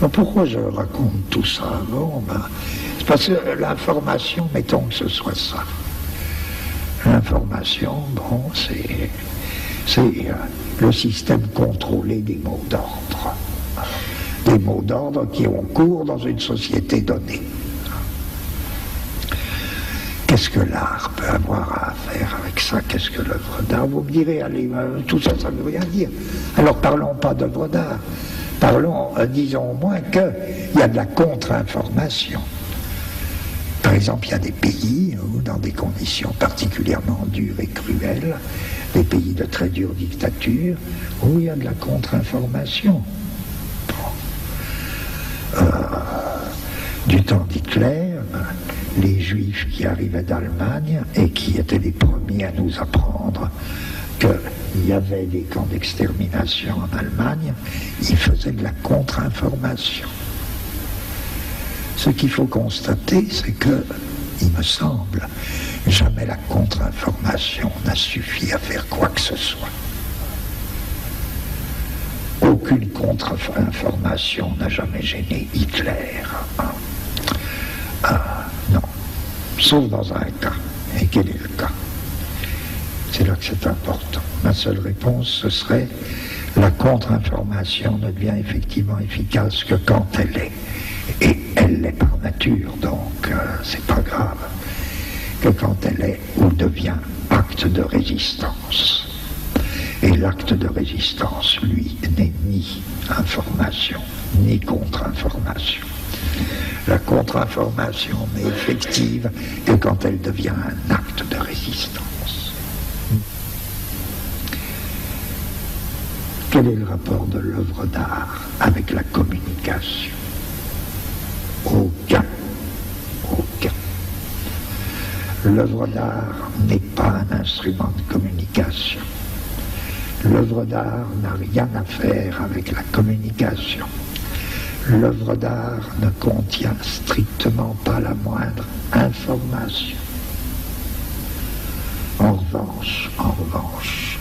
Alors pourquoi je raconte tout ça? Bon, c'est parce que l'information, mettons que ce soit ça. L'information, bon, c'est le système contrôlé des mots d'ordre. Des mots d'ordre qui ont cours dans une société donnée. Qu'est-ce que l'art peut avoir à faire avec ça? Qu'est-ce que l'œuvre d'art? Vous me direz, allez, tout ça, ça ne veut rien dire. Alors parlons pas d'œuvre d'art. Parlons, disons au moins qu'il y a de la contre-information. Par exemple, il y a des pays où, dans des conditions particulièrement dures et cruelles, des pays de très dure dictature, où il y a de la contre-information. Du temps d'Hitler, les Juifs qui arrivaient d'Allemagne et qui étaient les premiers à nous apprendre qu'il y avait des camps d'extermination en Allemagne, ils faisaient de la contre-information. Ce qu'il faut constater, c'est que, il me semble, jamais la contre-information n'a suffi à faire quoi que ce soit. Aucune contre-information n'a jamais gêné Hitler. Non. Sauf dans un cas. Et quel est le cas? C'est là que c'est important. Ma seule réponse, ce serait la contre-information ne devient effectivement efficace que quand elle est. Et elle l'est par nature, donc c'est pas grave. Que quand elle est ou devient acte de résistance. Et l'acte de résistance, lui, n'est ni information, ni contre-information. La contre-information n'est effective que quand elle devient un acte de résistance. Quel est le rapport de l'œuvre d'art avec la communication? Aucun. Aucun. L'œuvre d'art n'est pas un instrument de communication. L'œuvre d'art n'a rien à faire avec la communication. L'œuvre d'art ne contient strictement pas la moindre information. En revanche,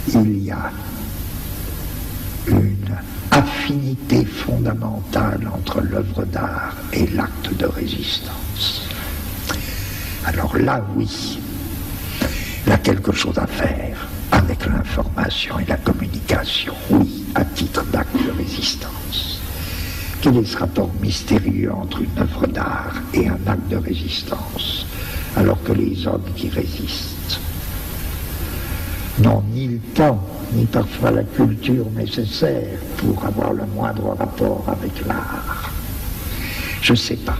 il y a une affinité fondamentale entre l'œuvre d'art et l'acte de résistance. Alors là, oui, il y a quelque chose à faire avec l'information et la communication, oui, à titre d'acte de résistance. Quel est ce rapport mystérieux entre une œuvre d'art et un acte de résistance, alors que les hommes qui résistent n'ont ni le temps, ni parfois la culture nécessaire pour avoir le moindre rapport avec l'art? Je ne sais pas.